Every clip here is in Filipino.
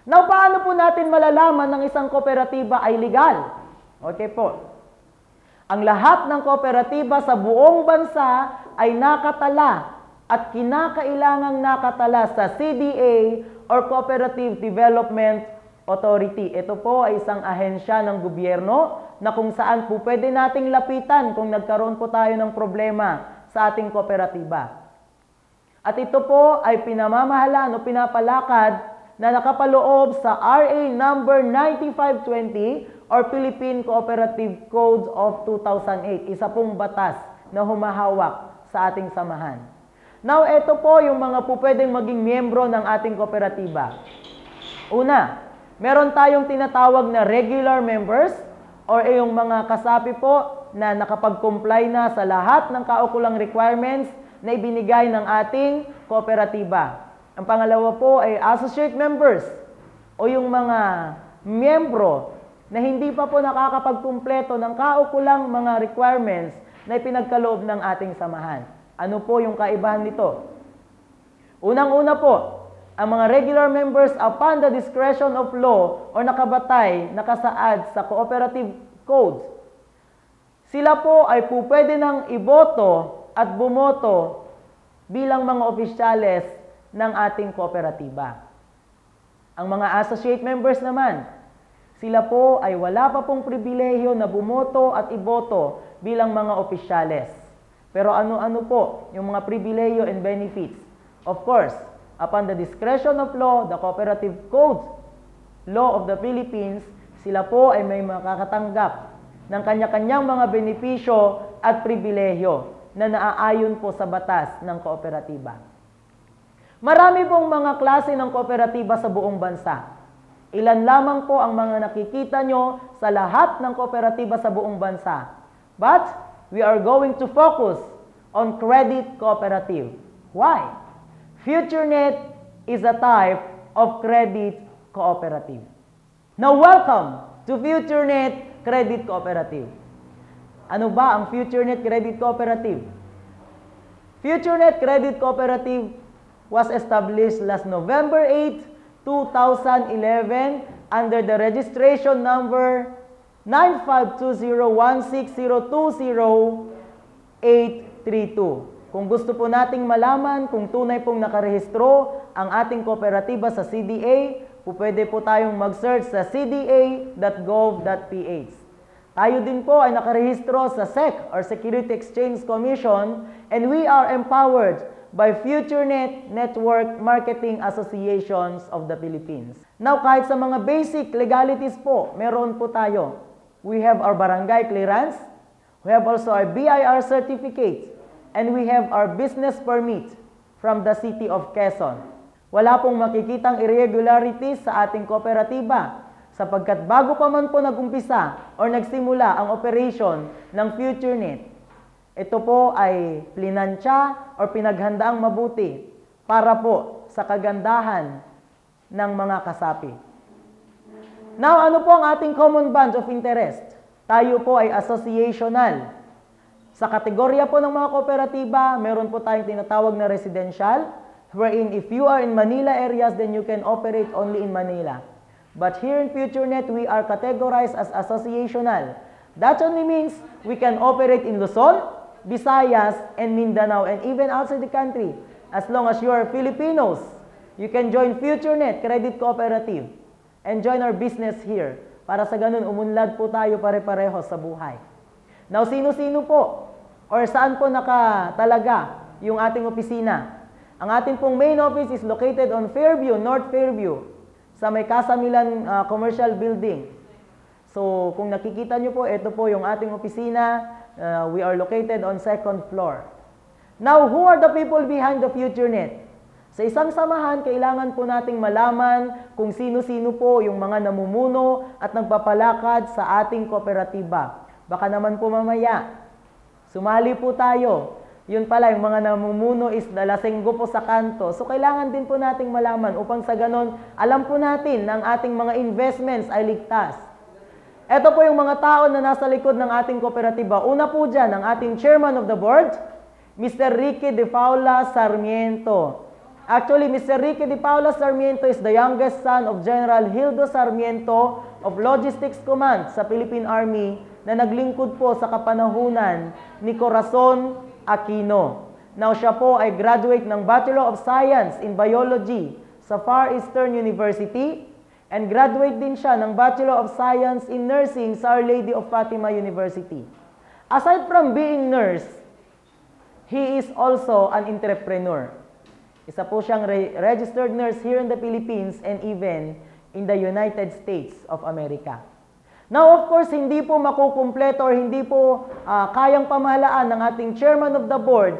Now, paano po natin malalaman ng isang kooperatiba ay legal? Okay po. Ang lahat ng kooperatiba sa buong bansa ay nakatala at kinakailangang nakatala sa CDA or Cooperative Development Authority. Ito po ay isang ahensya ng gobyerno na kung saan po pwede nating lapitan kung nagkaroon po tayo ng problema sa ating kooperatiba. At ito po ay pinamamahalaan o pinapalakad na nakapaloob sa RA number 9520 or Philippine Cooperative Code of 2008. Isa pong batas na humahawak sa ating samahan. Now, ito po yung mga po pwedeng maging miyembro ng ating kooperatiba. Una, meron tayong tinatawag na regular members or yung mga kasapi po na nakapag-comply na sa lahat ng kaukulang requirements na ibinigay ng ating kooperatiba. Ang pangalawa po ay associate members o yung mga miyembro na hindi pa po nakakapagkumpleto ng kaukulang mga requirements na ipinagkaloob ng ating samahan. Ano po yung kaibahan nito? Unang-una po, ang mga regular members upon the discretion of law o nakabatay, nakasaad sa cooperative code, sila po ay po pwede nang iboto at bumoto bilang mga opisyales ng ating kooperatiba. Ang mga associate members naman, sila po ay wala pa pong pribilehyo na bumoto at iboto bilang mga opisyales. Pero ano-ano po yung mga pribilehyo and benefits? Of course, upon the discretion of law, the Cooperative Code, Law of the Philippines, sila po ay may makakatanggap ng kanya-kanyang mga benepisyo at pribilehyo na naaayon po sa batas ng kooperatiba. Marami pong mga klase ng kooperatiba sa buong bansa. Ilan lamang po ang mga nakikita nyo sa lahat ng kooperatiba sa buong bansa. But we are going to focus on credit cooperative. Why? FutureNet is a type of credit cooperative. Now, welcome to FutureNet Credit Cooperative. Ano ba ang FutureNet Credit Cooperative? FutureNet Credit Cooperative was established last November 8, 2011 under the registration number 952016020832. Kung gusto po nating malaman kung tunay pong nakarehistro ang ating kooperatiba sa CDA, pwede po tayong mag-search sa cda.gov.ph. Tayo din po ay nakarehistro sa SEC or Security Exchange Commission and we are empowered by FutureNet Network Marketing Associations of the Philippines. Now, kahit sa mga basic legalities po, meron po tayo. We have our barangay clearance, we have also our BIR certificate, and we have our business permit from the City of Quezon. Wala pong makikitang irregularities sa ating kooperatiba sapagkat bago pa man po nag-umpisa or nagsimula ang operation ng FutureNet, ito po ay plinansya o pinaghandaang mabuti para po sa kagandahan ng mga kasapi. Now, ano po ang ating common band of interest? Tayo po ay associational. Sa kategorya po ng mga kooperatiba, meron po tayong tinatawag na residential, wherein if you are in Manila areas, then you can operate only in Manila. But here in FutureNet, we are categorized as associational. That only means we can operate in Luzon, Visayas, and Mindanao, and even outside the country. As long as you are Filipinos, you can join FutureNet Credit Cooperative and join our business here. Para sa ganun, umunlad po tayo pare-pareho sa buhay. Now, sino-sino po? Or saan po nakatalaga yung ating opisina? Ang ating pong main office is located on Fairview, North Fairview, sa may Kasamilan Commercial Building. So, kung nakikita nyo po, ito po yung ating opisina. We are located on second floor. Now, who are the people behind the FutureNet? Sa isang samahan, kailangan po nating malaman kung sino-sino po yung mga namumuno at nagpapalakad sa ating kooperatiba. Baka naman po mamaya, sumali po tayo. Yun pala, yung mga namumuno is nalasenggo po sa kanto. So, kailangan din po nating malaman upang sa ganon, alam po natin na ang ating mga investments ay ligtas. Ito po yung mga tao na nasa likod ng ating kooperatiba. Una po dyan, ang ating chairman of the board, Mr. Ricky De Paula Sarmiento. Actually, Mr. Ricky de Paula Sarmiento is the youngest son of General Hildo Sarmiento of Logistics Command sa Philippine Army na naglingkod po sa kapanahunan ni Corazon Aquino. Now, siya po ay graduate ng Bachelor of Science in Biology sa Far Eastern University and graduate din siya ng Bachelor of Science in Nursing sa Our Lady of Fatima University. Aside from being nurse, he is also an entrepreneur. Isa po siyang registered nurse here in the Philippines and even in the United States of America. Now, of course, hindi po makukumpleto or hindi po kayang pamahalaan ng ating chairman of the board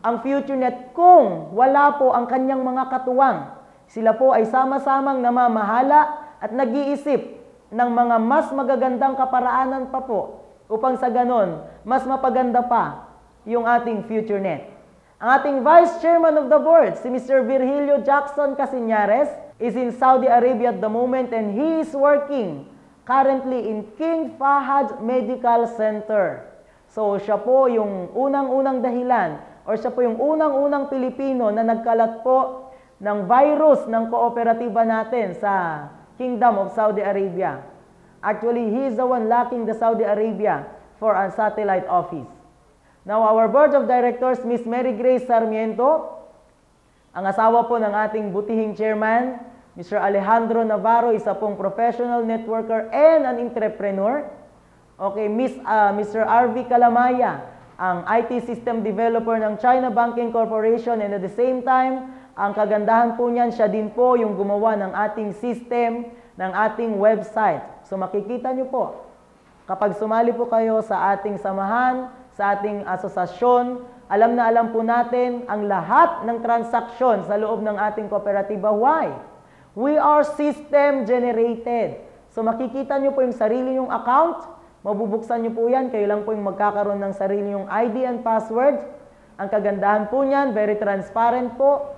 ang FutureNet kung wala po ang kanyang mga katuwang. Sila po ay sama-samang namamahala at nag-iisip ng mga mas magagandang kaparaanan pa po upang sa ganon, mas mapaganda pa yung ating FutureNet. Ang ating Vice Chairman of the Board, si Mr. Virgilio Jackson Casignares, is in Saudi Arabia at the moment and he is working currently in King Fahad Medical Center. So siya po yung unang-unang dahilan or siya po yung unang-unang Pilipino na nagkalat po ng virus ng kooperatiba natin sa Kingdom of Saudi Arabia. Actually, he is the one locking the Saudi Arabia for a satellite office. Now, our Board of Directors, Ms. Mary Grace Sarmiento, ang asawa po ng ating butihing chairman, Mr. Alejandro Navarro, isa pong professional networker and an entrepreneur. Okay, Mr. RV Calamaya, ang IT system developer ng China Banking Corporation, and at the same time, ang kagandahan po niyan, siya din po yung gumawa ng ating system, ng ating website. So makikita nyo po, kapag sumali po kayo sa ating samahan, sa ating asosasyon, alam na alam po natin ang lahat ng transaksyon sa loob ng ating kooperatiba. Why? We are system generated. So makikita nyo po yung sarili nyong account, mabubuksan nyo po yan, kayo lang po yung magkakaroon ng sarili nyong ID and password. Ang kagandahan po niyan, very transparent po,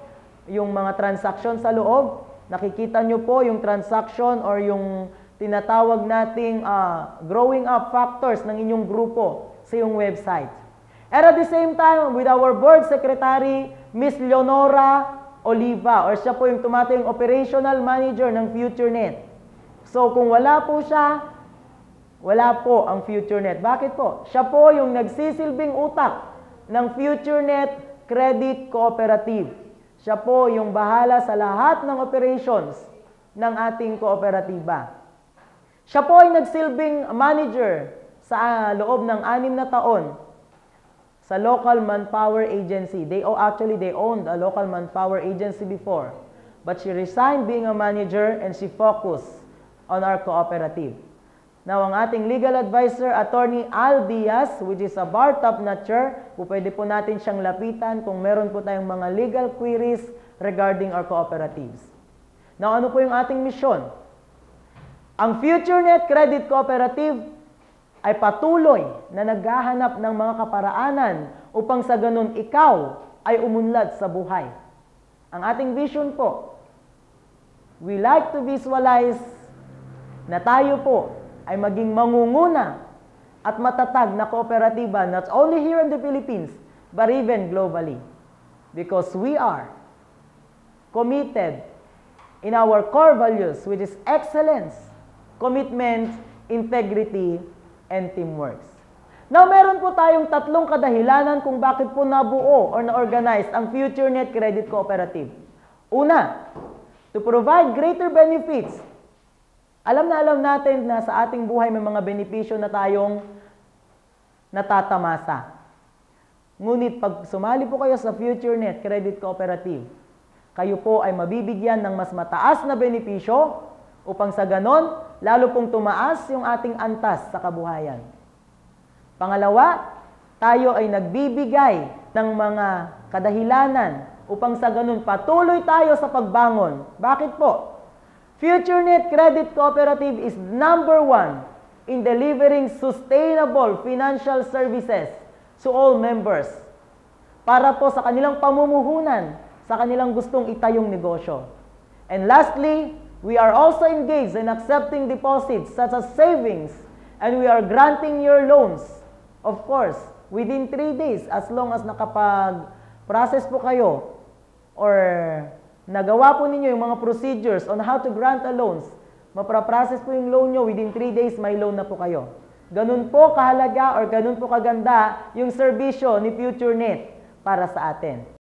yung mga transaksyon sa loob. Nakikita nyo po yung transaction or yung tinatawag nating growing up factors ng inyong grupo sa iyong website. And at the same time, with our board secretary, Ms. Leonora Oliva, or siya po yung tumatayong operational manager ng FutureNet. So kung wala po siya, wala po ang FutureNet. Bakit po? Siya po yung nagsisilbing utak ng FutureNet Credit Cooperative. Siya po yung bahala sa lahat ng operations ng ating kooperatiba. Siya po ay nagsilbing manager sa loob ng 6 na taon sa local manpower agency. They owned a local manpower agency before. But she resigned being a manager and she focused on our cooperative. Now, ang ating legal advisor, Attorney Al Diaz, which is a bar top notcher, pwede po natin siyang lapitan kung meron po tayong mga legal queries regarding our cooperatives. Now, ano po yung ating misyon? Ang FutureNet Credit Cooperative ay patuloy na naghahanap ng mga kaparaanan upang sa ganun ikaw ay umunlad sa buhay. Ang ating vision po, we like to visualize na tayo po ay maging mangunguna at matatag na kooperatiba not only here in the Philippines, but even globally. Because we are committed in our core values, which is excellence, commitment, integrity, and teamwork. Now, meron po tayong 3 kadahilanan kung bakit po nabuo or na-organize ang FutureNet Credit Cooperative. Una, to provide greater benefits. Alam natin na sa ating buhay may mga benepisyo na tayong natatamasa. Ngunit pag sumali po kayo sa FutureNet Credit Cooperative, kayo po ay mabibigyan ng mas mataas na benepisyo upang sa ganon, lalo pong tumaas yung ating antas sa kabuhayan. Pangalawa, tayo ay nagbibigay ng mga kadahilanan upang sa ganon patuloy tayo sa pagbangon. Bakit po? FutureNet Credit Cooperative is number 1 in delivering sustainable financial services to all members para po sa kanilang pamumuhunan, sa kanilang gustong itayong negosyo. And lastly, we are also engaged in accepting deposits such as savings, and we are granting your loans, of course, within 3 days as long as nakapag-process po kayo or nagawa po ninyo yung mga procedures on how to grant a loans, mapaprocess po yung loan nyo, within 3 days may loan na po kayo. Ganun po kahalaga or ganun po kaganda yung serbisyo ni FutureNet para sa atin.